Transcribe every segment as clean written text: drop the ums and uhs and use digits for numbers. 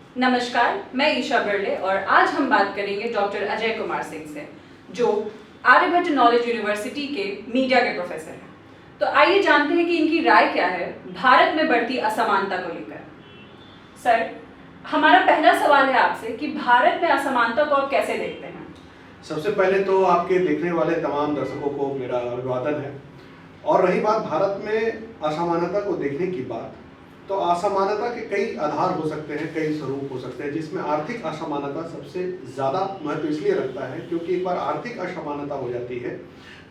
नमस्कार, मैं ईशा बर्ले और आज हम बात करेंगे डॉक्टर अजय कुमार सिंह से, जो आर्यभट्ट नॉलेज यूनिवर्सिटी के मीडिया के प्रोफेसर हैं। तो आइए जानते हैं कि इनकी राय क्या है भारत में बढ़ती असमानता को लेकर। सर, हमारा पहला सवाल है आपसे कि भारत में असमानता को आप कैसे देखते हैं? सबसे पहले तो आपके देखने वाले तमाम दर्शकों को मेरा अभिवादन है। और रही बात भारत में असमानता को देखने की बात, तो असमानता के कई आधार हो सकते हैं, कई स्वरूप हो सकते हैं, जिसमें आर्थिक असमानता सबसे ज़्यादा महत्व इसलिए रखता है क्योंकि एक बार आर्थिक असमानता हो जाती है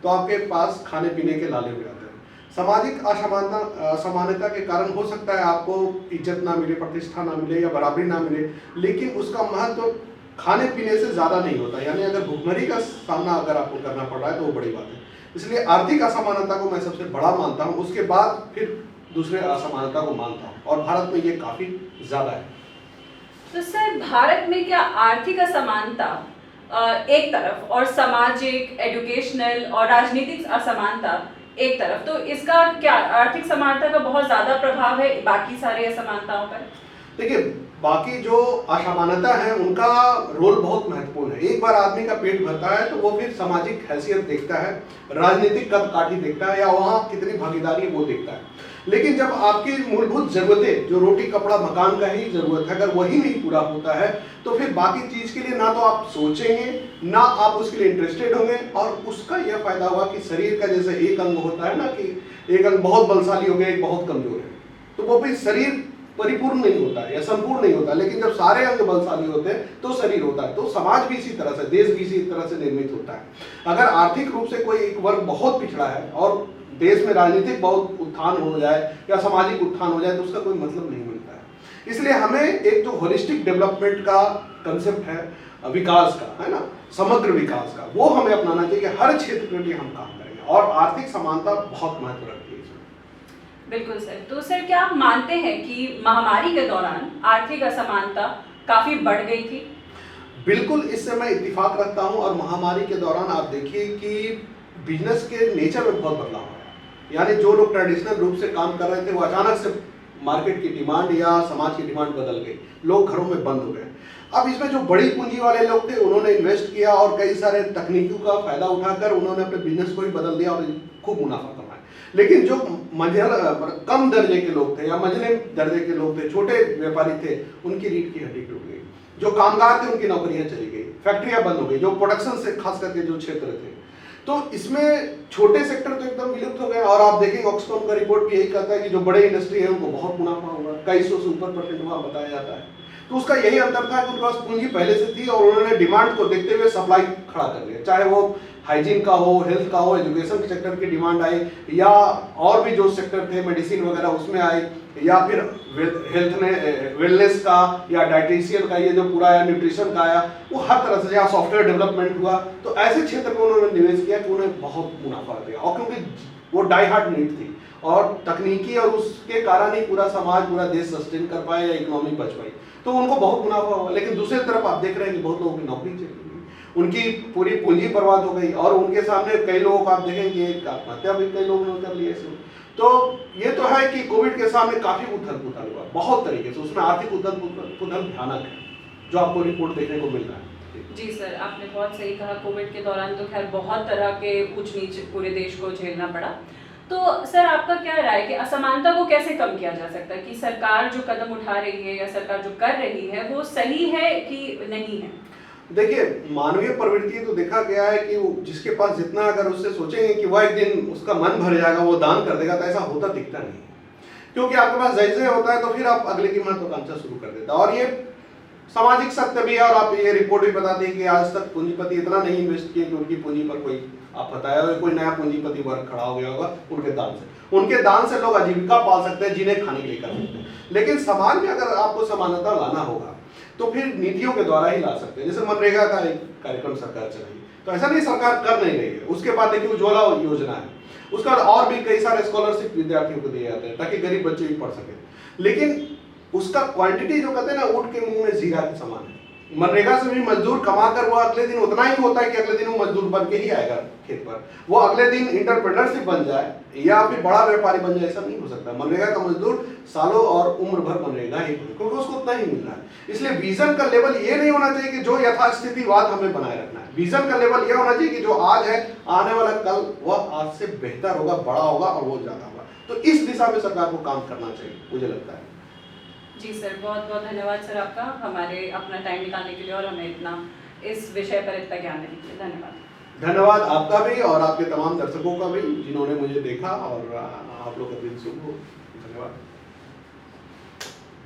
तो आपके पास खाने पीने के लाले हो जाते हैं। सामाजिक असमानता के कारण हो सकता है आपको इज्जत ना मिले, प्रतिष्ठा ना मिले या बराबरी ना मिले, लेकिन उसका महत्व खाने पीने से ज़्यादा नहीं होता। यानी अगर भुखमरी का सामना अगर आपको करना पड़ रहा है तो वो बड़ी बात है। इसलिए आर्थिक असमानता को मैं सबसे बड़ा मानता हूँ, उसके बाद फिर दूसरे असमानता को मानता हूँ, और भारत में ये काफ़ी ज़्यादा है। तो सर, भारत में क्या आर्थिक असमानता एक तरफ और सामाजिक, एजुकेशनल और राजनीतिक असमानता एक तरफ, तो इसका क्या आर्थिक समानता का बहुत ज़्यादा प्रभाव है बाकी सारी असमानताओं पर? देखिए, बाकी जो असमानता है उनका रोल बहुत महत्वपूर्ण है। एक बार आदमी का पेट भरता है तो वो फिर सामाजिक हैसियत देखता है, राजनीतिक कदकाठी देखता है, या वहाँ कितनी भागीदारी है वो देखता है। लेकिन जब आपकी मूलभूत जरूरतें, जो रोटी कपड़ा मकान का ही जरूरत है, अगर वही नहीं पूरा होता है तो फिर बाकी चीज के लिए ना तो आप सोचेंगे, ना आप उसके लिए इंटरेस्टेड होंगे, और उसका यह फायदा होगा कि शरीर का जैसे एक अंग होता है ना, कि एक अंग बहुत बलशाली हो गया, एक बहुत कमजोर है, तो वो भी शरीर परिपूर्ण नहीं होता है या संपूर्ण नहीं होता। लेकिन जब सारे अंग बलशाली होते हैं तो शरीर होता है। तो समाज भी इसी तरह से, देश भी इसी तरह से निर्मित होता है। अगर आर्थिक रूप से कोई एक वर्ग बहुत पिछड़ा है और देश में राजनीतिक बहुत उत्थान हो जाए या सामाजिक उत्थान हो जाए तो उसका कोई मतलब नहीं मिलता है। इसलिए हमें एक जो होलिस्टिक डेवलपमेंट का कंसेप्ट है विकास का, है ना, समग्र विकास का, वो हमें अपनाना चाहिए। हर क्षेत्र के लिए हम काम करेंगे, और आर्थिक समानता बहुत महत्व रखती है। बिल्कुल सर। तो सर, क्या आप मानते हैं कि महामारी के दौरान आर्थिक असमानता काफी बढ़ गई थी? बिल्कुल, इससे मैं इत्तेफाक रखता हूं। और महामारी के दौरान आप देखिए कि बिजनेस के नेचर में बहुत बदलाव आया। यानी जो लोग ट्रेडिशनल रूप से काम कर रहे थे वो अचानक से मार्केट की डिमांड या समाज की डिमांड बदल गई, लोग घरों में बंद हो गए। अब इसमें जो बड़ी पूंजी वाले लोग थे उन्होंने इन्वेस्ट किया और कई सारे तकनीकों का फायदा उठाकर उन्होंने अपने बिजनेस को ही बदल दिया और खूब मुनाफा कमाया। लेकिन जो कम दर्जे के लोग थे या मझले दर्जे के लोग थे, छोटे व्यापारी थे, उनकी रीढ़ की हड्डी टूट गई। जो कामगार थे उनकी नौकरियां चली गई, फैक्ट्रियां बंद हो गई, जो प्रोडक्शन से खास करके जो क्षेत्र थे। तो इसमें छोटे सेक्टर तो एकदम विलुप्त हो गए। और आप देखेंगे ऑक्सफैम का रिपोर्ट भी यही कहता है कि जो बड़े इंडस्ट्री है उनको बहुत मुनाफा होगा, कई सौ से ऊपर % वहां बताया जाता है। तो उसका यही अंतर था कि उनके पास पूंजी पहले से थी और उन्होंने डिमांड को देखते हुए सप्लाई खड़ा कर लिया। चाहे वो हाइजीन का हो, हेल्थ का हो, एजुकेशन सेक्टर की डिमांड आई, या और भी जो सेक्टर थे मेडिसिन वगैरह उसमें आई, या फिर हेल्थ ने वेलनेस का या डाइटिशियन का, ये जो पूरा है न्यूट्रिशन का आया, वो हर तरह से, या सॉफ्टवेयर डेवलपमेंट हुआ। तो ऐसे क्षेत्र में उन्होंने निवेश किया कि उन्हें बहुत मुनाफा दिया, और क्योंकि वो डाई हार्ड नीड थी और तकनीकी, और उसके कारण ही पूरा समाज, पूरा देश सस्टेन कर पाए या इकोनॉमी बच पाई, तो उनको बहुत मुनाफा हुआ। लेकिन दूसरी तरफ आप देख रहे हैं कि बहुत लोगों की नौकरी चली गई, उनकी पूरी पूंजी बर्बाद हो गई, और उनके सामने कई लोगों को आप देखेंगे आत्महत्या भी कई लोगों ने कर ली ऐसे। तो ये तो है कि कोविड के सामने काफी उथल पुथल हुआ बहुत तरीके से, उसमें आर्थिक उथल पुथल भयानक है जो आपको रिपोर्ट देखने को मिल रहा है। जी सर, आपने बहुत सही कहा। कोविड के दौरान तो खैर बहुत तरह के ऊंच नीच पूरे देश को झेलना पड़ा। तो सर, आपका क्या राय है कि असमानता को कैसे कम किया जा सकता है? कि सरकार जो कदम उठा रही है या सरकार जो कर रही है वो सही है कि नहीं है? देखिए, मानवीय प्रवृत्ति तो देखा गया है कि जिसके पास जितना, अगर उससे सोचेंगे कि वह एक दिन उसका मन भर जाएगा, वो दान कर देगा, तो ऐसा होता दिखता नहीं। क्योंकि आपके पास जैसे होता है तो फिर आप अगले की महत्वाकांक्षा शुरू कर देता है। और ये सामाजिक सत्य भी है, और आप ये रिपोर्ट भी बताते हैं कि आज तक पूंजीपति इतना नहीं इन्वेस्ट किए कि उनकी पूंजी पर कोई, आप बताया हो, कोई नया पूंजीपति वर्ग खड़ा हो गया होगा उनके दान से। उनके दान से लोग आजीविका पाल सकते हैं, जिन्हें खाने के लिए कर सकते हैं। लेकिन समाज में अगर आपको समानता लाना होगा तो फिर नीतियों के द्वारा ही ला सकते हैं। जैसे मनरेगा का एक कार्यक्रम सरकार चलाई, तो ऐसा नहीं सरकार कर नहीं रही है। उसके बाद देखिए उज्ज्वला योजना है, उसका और भी कई सारे स्कॉलरशिप विद्यार्थियों को दिए जाते हैं ताकि गरीब बच्चे भी पढ़ सके। लेकिन उसका क्वांटिटी जो कहते हैं ना, ऊँट के मुंह में जीरा के समान है। मनरेगा से भी मजदूर कमा कर वो अगले दिन उतना ही होता है कि अगले दिन वो मजदूर बन के ही आएगा खेत पर। वो अगले दिन इंटरप्रेन्योरशिप बन जाए या फिर बड़ा व्यापारी बन जाए, ऐसा नहीं हो सकता। मनरेगा का मजदूर सालों और उम्र भर मनरेगा ही, क्योंकि उसको उतना ही मिल रहा है। इसलिए विजन का लेवल ये नहीं होना चाहिए कि जो यथास्थितिवाद हमें बनाए रखना है। विजन का लेवल ये होना चाहिए कि जो आज है, आने वाला कल वह आज से बेहतर होगा, बड़ा होगा और वो ज्यादा होगा। तो इस दिशा में सरकार को काम करना चाहिए, मुझे लगता है। जी सर, बहुत बहुत धन्यवाद सर आपका, हमारे अपना टाइम निकालने के लिए और हमें इतना इस विषय पर इतना ज्ञान देने के लिए। धन्यवाद। धन्यवाद आपका भी और आपके तमाम दर्शकों का भी जिन्होंने मुझे देखा, और आप लोग का दिन शुभ हो। धन्यवाद।